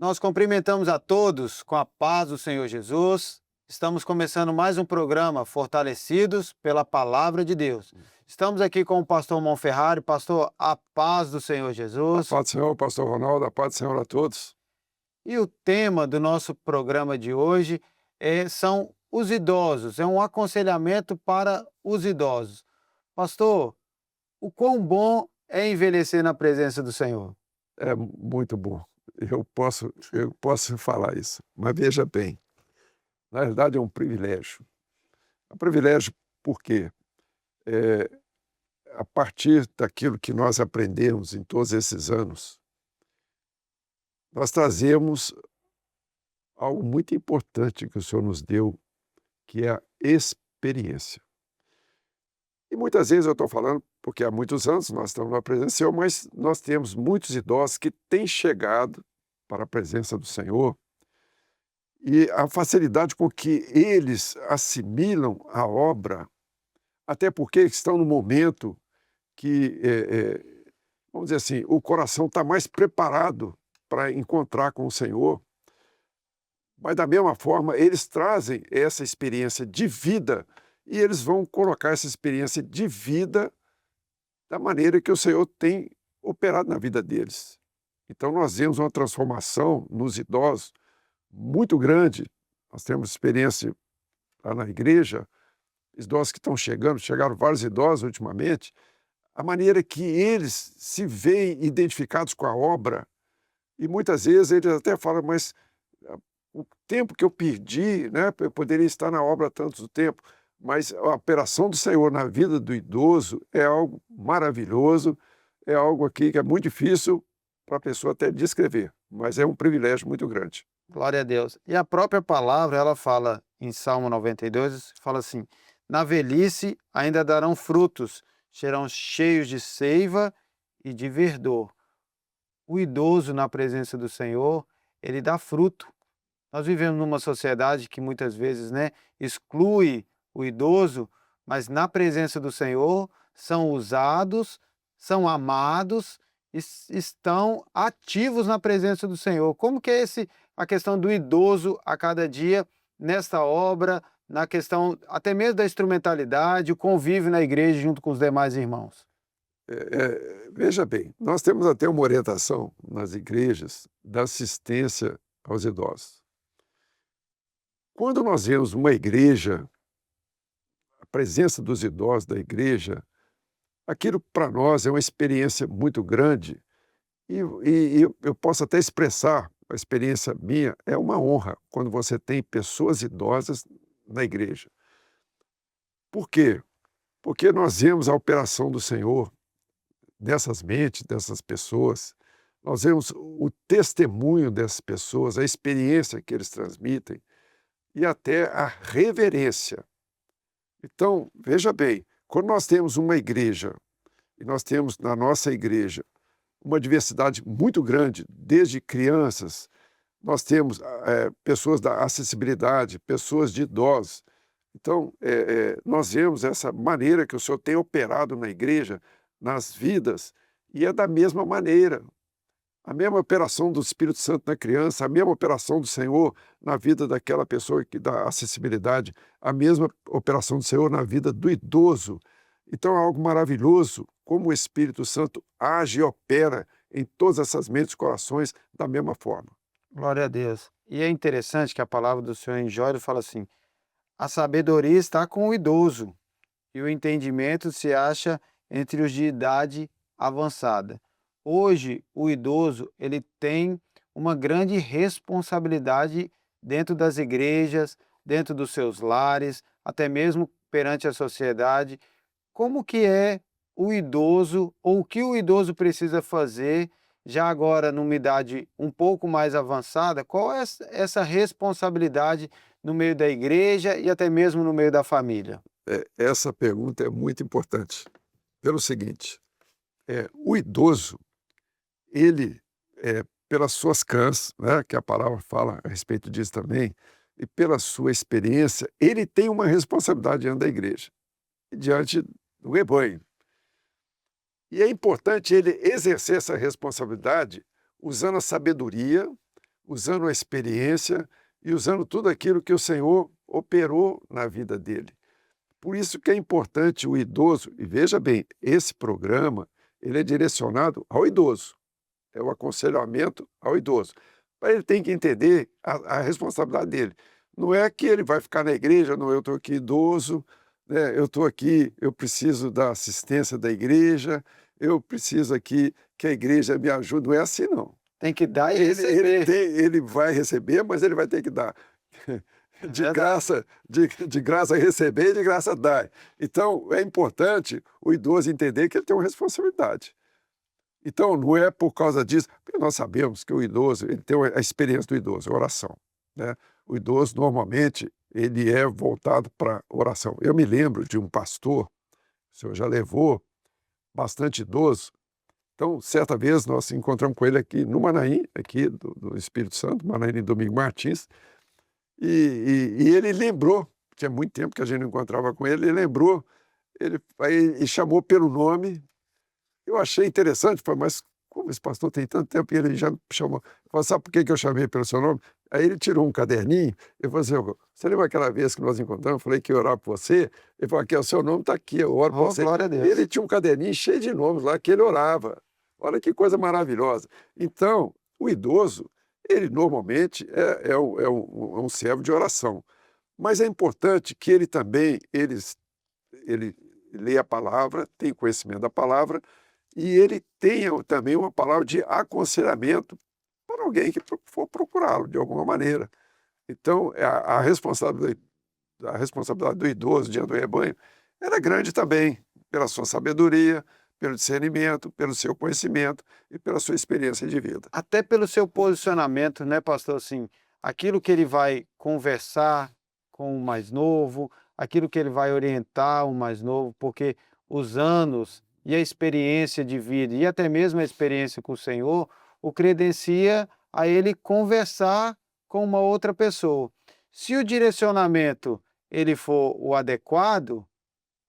Nós cumprimentamos a todos com a paz do Senhor Jesus. Estamos começando mais um programa Fortalecidos pela Palavra de Deus. Estamos aqui com o pastor Monferrari. Pastor, a paz do Senhor A Jesus. paz do Senhor, pastor Ronaldo, a paz do Senhor a todos. E o tema do nosso programa de hoje são os idosos. É um aconselhamento para os idosos. Pastor, o quão bom é envelhecer na presença do Senhor? É muito bom. Eu posso falar isso, mas veja bem, na verdade é um privilégio. É um privilégio porque, eh, a partir daquilo que nós aprendemos em todos esses anos, nós trazemos algo muito importante que o Senhor nos deu, que é a experiência. E muitas vezes eu estou falando, porque há muitos anos nós estamos na presença do Senhor, mas nós temos muitos idosos que têm chegado para a presença do Senhor e a facilidade com que eles assimilam a obra, até porque estão no momento que, vamos dizer assim, o coração está mais preparado para encontrar com o Senhor, mas da mesma forma eles trazem essa experiência de vida e eles vão colocar essa experiência de vida da maneira que o Senhor tem operado na vida deles. Então nós vemos uma transformação nos idosos muito grande. Nós temos experiência lá na igreja, idosos que estão chegando, chegaram vários idosos ultimamente, a maneira que eles se veem identificados com a obra, e muitas vezes eles até falam, mas o tempo que eu perdi, né, eu poderia estar na obra há tanto tempo, mas a operação do Senhor na vida do idoso é algo maravilhoso, é algo aqui que é muito difícil para a pessoa até descrever, mas é um privilégio muito grande. Glória a Deus. E a própria palavra, ela fala em Salmo 92, fala assim: na velhice ainda darão frutos, serão cheios de seiva e de verdor. O idoso na presença do Senhor, ele dá fruto. Nós vivemos numa sociedade que muitas vezes, né, exclui o idoso, mas na presença do Senhor são usados, são amados, estão ativos na presença do Senhor. Como que é a questão do idoso a cada dia nesta obra, na questão até mesmo da instrumentalidade, o convívio na igreja junto com os demais irmãos? Veja bem, nós temos até uma orientação nas igrejas da assistência aos idosos. Quando nós vemos uma igreja, a presença dos idosos da igreja, aquilo para nós é uma experiência muito grande e eu posso até expressar a experiência minha, é uma honra quando você tem pessoas idosas na igreja. Por quê? Porque nós vemos a operação do Senhor nessas mentes dessas pessoas, nós vemos o testemunho dessas pessoas, a experiência que eles transmitem e até a reverência. Então, veja bem, quando nós temos uma igreja, e nós temos na nossa igreja uma diversidade muito grande, desde crianças, nós temos pessoas da acessibilidade, pessoas de idosos. Então, nós vemos essa maneira que o Senhor tem operado na igreja, nas vidas, e é da mesma maneira. A mesma operação do Espírito Santo na criança, a mesma operação do Senhor na vida daquela pessoa que dá acessibilidade, a mesma operação do Senhor na vida do idoso. Então é algo maravilhoso como o Espírito Santo age e opera em todas essas mentes e corações da mesma forma. Glória a Deus. E é interessante que a palavra do Senhor em Jó ele fala assim: a sabedoria está com o idoso e o entendimento se acha entre os de idade avançada. Hoje, o idoso, ele tem uma grande responsabilidade dentro das igrejas, dentro dos seus lares, até mesmo perante a sociedade. Como que é o idoso ou o que o idoso precisa fazer já agora numa idade um pouco mais avançada? Qual é essa responsabilidade no meio da igreja e até mesmo no meio da família? Essa pergunta é muito importante, pelo seguinte, o idoso, ele, pelas suas cãs, né, que a palavra fala a respeito disso também, e pela sua experiência, ele tem uma responsabilidade diante da igreja, e diante do rebanho. E é importante ele exercer essa responsabilidade usando a sabedoria, usando a experiência e usando tudo aquilo que o Senhor operou na vida dele. Por isso que é importante o idoso, e veja bem, esse programa ele é direcionado ao idoso, é o aconselhamento ao idoso. Mas ele tem que entender a responsabilidade dele. Não é que ele vai ficar na igreja, não, eu estou aqui idoso, né, eu estou aqui, eu preciso da assistência da igreja, eu preciso aqui que a igreja me ajude. Não é assim, não. Tem que dar e receber. Ele vai receber, mas ele vai ter que dar. De Verdade. de graça receber e de graça dar. Então, é importante o idoso entender que ele tem uma responsabilidade. Então, não é por causa disso, porque nós sabemos que o idoso, ele tem a experiência do idoso, a oração, né? O idoso, normalmente, ele é voltado para oração. Eu me lembro de um pastor, o senhor já levou bastante idoso. Então, certa vez, nós encontramos com ele aqui no Manaim, aqui do Espírito Santo, Manaim Domingo Martins, e ele lembrou, tinha muito tempo que a gente não encontrava com ele lembrou, e chamou pelo nome. Eu achei interessante, falei, mas como esse pastor tem tanto tempo e ele já me chamou? Eu falei, sabe por que eu chamei pelo seu nome? Aí ele tirou um caderninho, eu falei assim, você lembra aquela vez que nós encontramos, eu falei que ia orar por você? Ele falou, aqui, o seu nome está aqui, eu oro por você. Glória a Deus. Ele tinha um caderninho cheio de nomes lá que ele orava. Olha que coisa maravilhosa. Então, o idoso, ele normalmente é um servo de oração. Mas é importante que ele também, ele lê a palavra, tem conhecimento da palavra, e ele tenha também uma palavra de aconselhamento para alguém que for procurá-lo de alguma maneira. Então, a responsabilidade do idoso diante do rebanho era grande também, pela sua sabedoria, pelo discernimento, pelo seu conhecimento e pela sua experiência de vida. Até pelo seu posicionamento, né, pastor? Assim, aquilo que ele vai conversar com o mais novo, aquilo que ele vai orientar o mais novo, porque os anos e a experiência de vida e até mesmo a experiência com o Senhor o credencia a ele conversar com uma outra pessoa. Se o direcionamento ele for o adequado,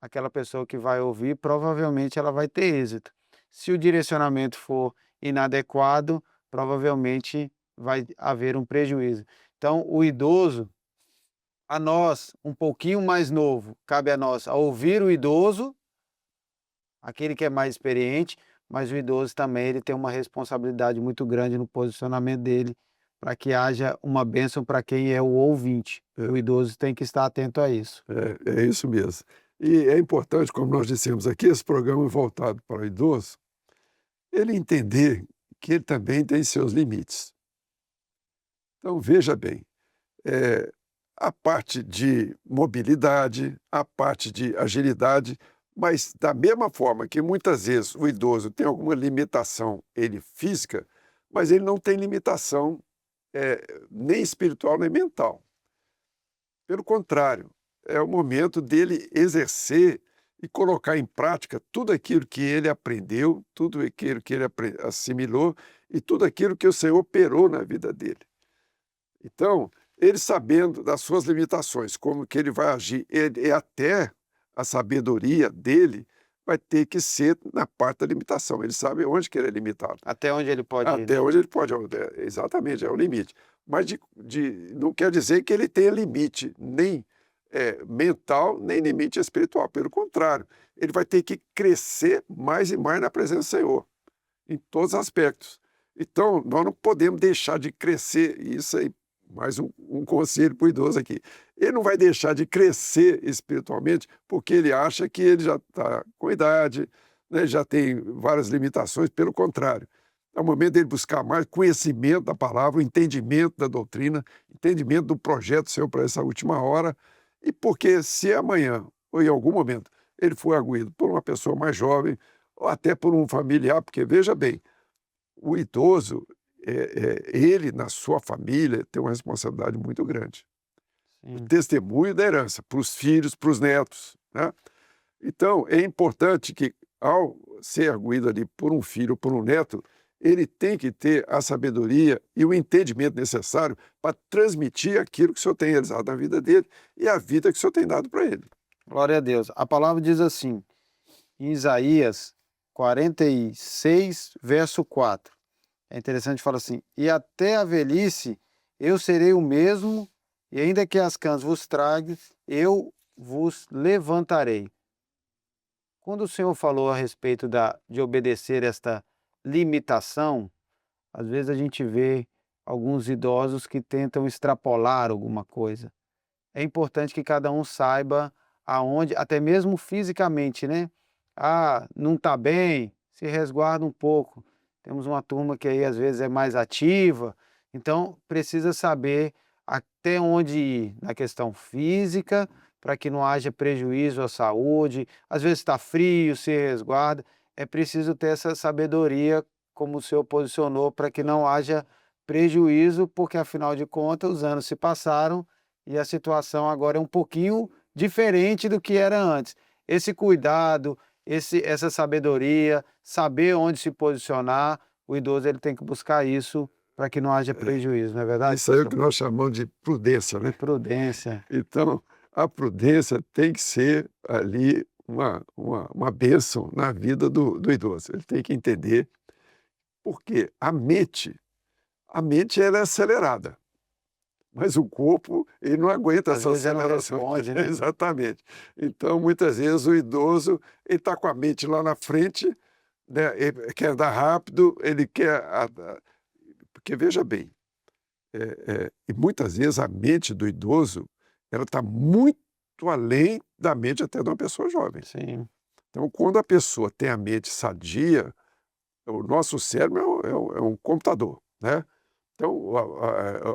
aquela pessoa que vai ouvir, provavelmente ela vai ter êxito. Se o direcionamento for inadequado, provavelmente vai haver um prejuízo. Então, o idoso, a nós, um pouquinho mais novo, cabe a nós a ouvir o idoso, aquele que é mais experiente, mas o idoso também ele tem uma responsabilidade muito grande no posicionamento dele, para que haja uma bênção para quem é o ouvinte. O idoso tem que estar atento a isso. É isso mesmo. E é importante, como nós dissemos aqui, esse programa voltado para o idoso, ele entender que ele também tem seus limites. Então, veja bem, a parte de mobilidade, a parte de agilidade, mas da mesma forma que muitas vezes o idoso tem alguma limitação, ele física, mas ele não tem limitação nem espiritual nem mental. Pelo contrário, é o momento dele exercer e colocar em prática tudo aquilo que ele aprendeu, tudo aquilo que ele assimilou e tudo aquilo que o Senhor operou na vida dele. Então, ele sabendo das suas limitações, como que ele vai agir, e até a sabedoria dele vai ter que ser na parte da limitação. Ele sabe onde que ele é limitado. Até onde ele pode ir, Até né? onde ele pode, exatamente, é o limite. Mas não quer dizer que ele tenha limite nem mental, nem limite espiritual. Pelo contrário, ele vai ter que crescer mais e mais na presença do Senhor, em todos os aspectos. Então, nós não podemos deixar de crescer, isso aí, mais um conselho para o idoso aqui. Ele não vai deixar de crescer espiritualmente porque ele acha que ele já está com idade, né, já tem várias limitações, pelo contrário. É o momento dele buscar mais conhecimento da palavra, o entendimento da doutrina, entendimento do projeto seu para essa última hora, e porque se amanhã, ou em algum momento, ele for arguído por uma pessoa mais jovem, ou até por um familiar, porque veja bem, o idoso, ele na sua família tem uma responsabilidade muito grande. O Sim. testemunho da herança para os filhos, para os netos, né? Então, é importante que, ao ser arguído ali por um filho, por um neto, ele tem que ter a sabedoria e o entendimento necessário para transmitir aquilo que o Senhor tem realizado na vida dele e a vida que o Senhor tem dado para ele. Glória a Deus. A palavra diz assim, em Isaías 46, verso 4. é interessante, fala assim: "E até a velhice eu serei o mesmo, e ainda que as cãs vos trague, eu vos levantarei." Quando o Senhor falou a respeito de obedecer esta limitação, às vezes a gente vê alguns idosos que tentam extrapolar alguma coisa. É importante que cada um saiba aonde, até mesmo fisicamente, né? Ah, não está bem, se resguarda um pouco. Temos uma turma que aí às vezes é mais ativa, então precisa saber até onde ir na questão física, para que não haja prejuízo à saúde. Às vezes está frio, se resguarda. É preciso ter essa sabedoria, como o senhor posicionou, para que não haja prejuízo, porque afinal de contas os anos se passaram e a situação agora é um pouquinho diferente do que era antes. Esse cuidado, essa sabedoria, saber onde se posicionar, o idoso ele tem que buscar isso para que não haja prejuízo, não é verdade, Isso aí é o pastor? que nós chamamos de prudência, né? Prudência. Então, a prudência tem que ser ali uma bênção na vida do idoso. Ele tem que entender, porque a mente ela é acelerada, mas o corpo ele não aguenta Às essa vezes ela não aceleração. responde, né? Exatamente. Então, muitas vezes, o idoso ele está com a mente lá na frente, né? Ele quer andar rápido, ele quer... Porque, veja bem, e muitas vezes a mente do idoso ela está muito além da mente até de uma pessoa jovem. Sim, Então, quando a pessoa tem a mente sadia, o nosso cérebro é um computador, né? Então,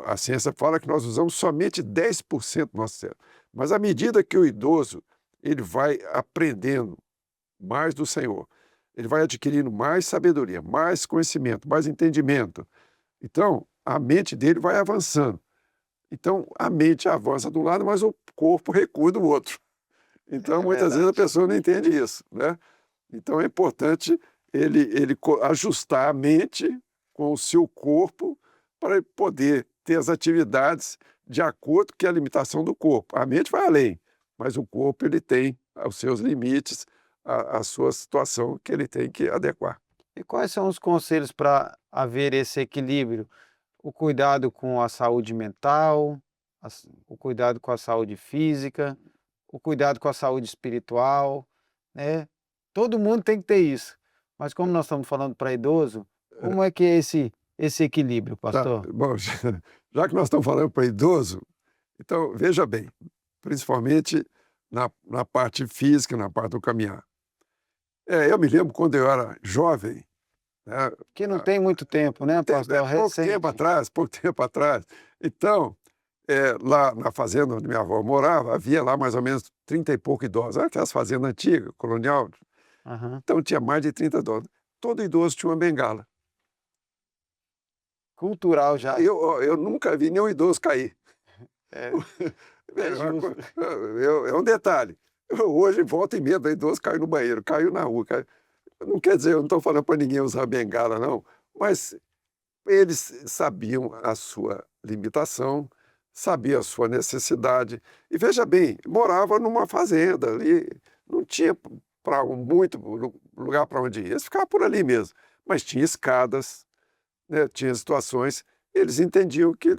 a ciência fala que nós usamos somente 10% do nosso cérebro. Mas à medida que o idoso ele vai aprendendo mais do Senhor, ele vai adquirindo mais sabedoria, mais conhecimento, mais entendimento. Então, a mente dele vai avançando. Então, a mente avança de um lado, mas o corpo recua do outro. Então, é muitas vezes a verdade. pessoa não entende isso, né? Então, é importante ele ajustar a mente com o seu corpo para ele poder ter as atividades de acordo com a limitação do corpo. A mente vai além, mas o corpo ele tem os seus limites, a sua situação que ele tem que adequar. E quais são os conselhos para haver esse equilíbrio? O cuidado com a saúde mental, o cuidado com a saúde física, o cuidado com a saúde espiritual, né? Todo mundo tem que ter isso. Mas como nós estamos falando para idoso, como é que é esse equilíbrio, Tá, pastor? bom, já que nós estamos falando para idoso, então veja bem, principalmente na parte física, na parte do caminhar. Eu me lembro quando eu era jovem, né, Que não tem muito tempo, né, pastor? Recente. pouco tempo atrás. Então, lá na fazenda onde minha avó morava, havia lá mais ou menos 30 e pouco idosos. Era aquelas fazendas antigas, colonial. Aham. Então, tinha mais de 30 idosos. Todo idoso tinha uma bengala. Cultural já. Eu nunca vi nenhum idoso cair. É, É é uma justo. é um detalhe. Hoje, volta e meia, o idoso caiu no banheiro, caiu na rua. Não quer dizer, eu não estou falando para ninguém usar bengala, não, mas eles sabiam a sua limitação, sabiam a sua necessidade. E veja bem, morava numa fazenda ali, não tinha para muito lugar para onde ir. Eles ficavam por ali mesmo. Mas tinha escadas, né, tinha situações, eles entendiam que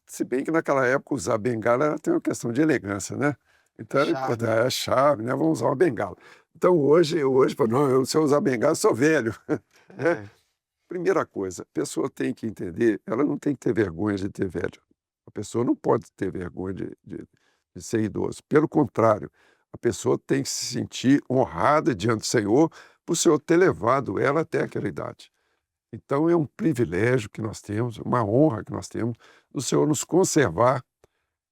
se bem que naquela época usar bengala era até uma questão de elegância, né? Então era Chave. importante, é chave, né? Vamos usar uma bengala. Então hoje, pô, não, se eu usar bengala, eu sou velho, né? É, Primeira coisa, a pessoa tem que entender, ela não tem que ter vergonha de ter velho. A pessoa não pode ter vergonha de ser idoso. Pelo contrário, a pessoa tem que se sentir honrada diante do Senhor por o Senhor ter levado ela até aquela idade. Então é um privilégio que nós temos, uma honra que nós temos do Senhor nos conservar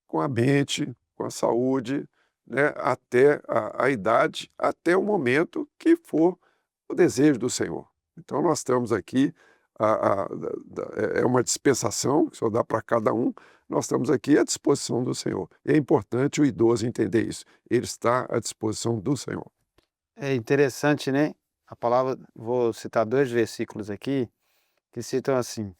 com a mente, com a saúde, né, até a idade, até o momento que for o desejo do Senhor. Então nós estamos aqui, é uma dispensação que o Senhor dá para cada um, nós estamos aqui à disposição do Senhor. E é importante o idoso entender isso, ele está à disposição do Senhor. é interessante, né? A palavra, vou citar 2 versículos aqui, que citam assim: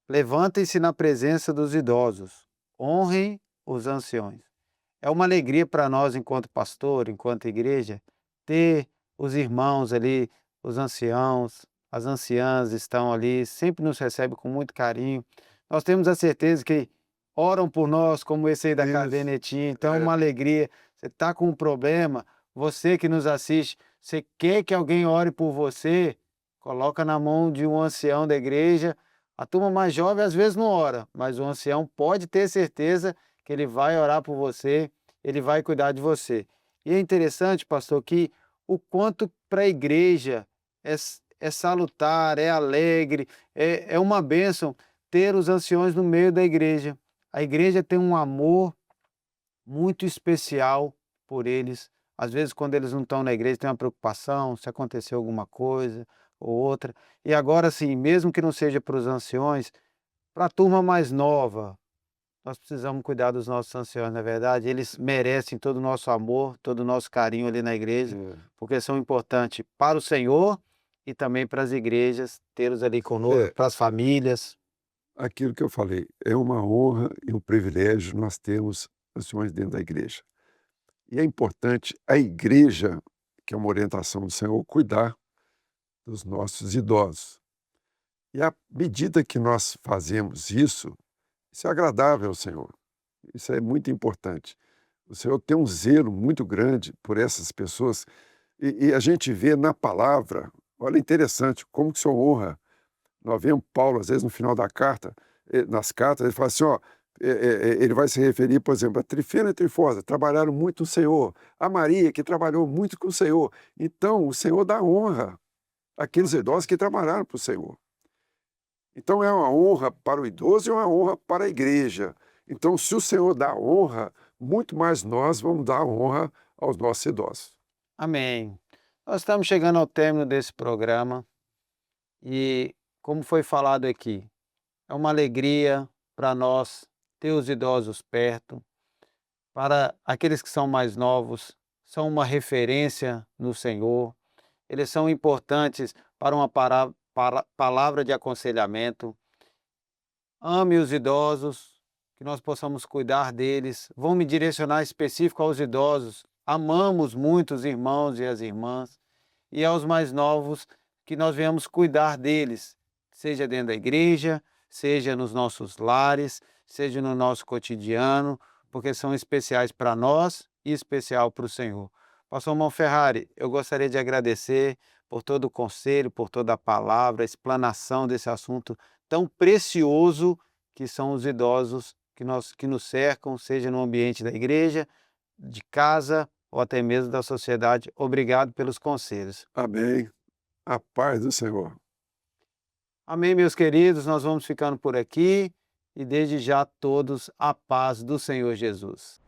"Levantem-se na presença dos idosos, honrem os anciões." É uma alegria para nós, enquanto pastor, enquanto igreja, ter os irmãos ali, os anciãos, as anciãs estão ali, sempre nos recebem com muito carinho. Nós temos a certeza que oram por nós, como esse aí da Isso. cadernetinha, então é É. uma alegria. Você está com um problema, você que nos assiste, você quer que alguém ore por você, coloca na mão de um ancião da igreja. A turma mais jovem às vezes não ora, mas o ancião pode ter certeza que ele vai orar por você, ele vai cuidar de você. E é interessante, pastor, que o quanto para a igreja é salutar, é alegre, é uma bênção ter os anciões no meio da igreja. A igreja tem um amor muito especial por eles. Às vezes, quando eles não estão na igreja, tem uma preocupação se aconteceu alguma coisa ou outra. E agora, assim, mesmo que não seja para os anciões, para a turma mais nova, nós precisamos cuidar dos nossos anciões, na verdade. Eles merecem todo o nosso amor, todo o nosso carinho ali na igreja, É. porque são importantes para o Senhor e também para as igrejas, tê-los ali conosco, É, para as famílias. aquilo que eu falei, é uma honra e um privilégio nós termos anciões dentro da igreja. E é importante a igreja, que é uma orientação do Senhor, cuidar dos nossos idosos. E à medida que nós fazemos isso é agradável ao Senhor. Isso é muito importante. O Senhor tem um zelo muito grande por essas pessoas e a gente vê na palavra, olha interessante, como que o Senhor honra. Nós vemos Paulo, às vezes, no final da carta, nas cartas, ele fala assim, ó, ele vai se referir, por exemplo, a Trifena e Trifosa, trabalharam muito no Senhor, a Maria, que trabalhou muito com o Senhor. Então, o Senhor dá honra àqueles idosos que trabalharam para o Senhor. Então, é uma honra para o idoso e uma honra para a igreja. Então, se o Senhor dá honra, muito mais nós vamos dar honra aos nossos idosos. Amém. Nós estamos chegando ao término desse programa e, como foi falado aqui, é uma alegria para nós ter os idosos perto. Para aqueles que são mais novos, são uma referência no Senhor. Eles são importantes para uma palavra de aconselhamento. Ame os idosos, que nós possamos cuidar deles. Vou me direcionar específico aos idosos. Amamos muito os irmãos e as irmãs. E aos mais novos, que nós venhamos cuidar deles, seja dentro da igreja, seja nos nossos lares, seja no nosso cotidiano, porque são especiais para nós e especial para o Senhor. Pastor Monferrari, eu gostaria de agradecer por todo o conselho, por toda a palavra, a explanação desse assunto tão precioso que são os idosos que nos cercam, seja no ambiente da igreja, de casa ou até mesmo da sociedade. Obrigado pelos conselhos. Amém. A paz do Senhor. Amém, meus queridos. Nós vamos ficando por aqui e desde já todos a paz do Senhor Jesus.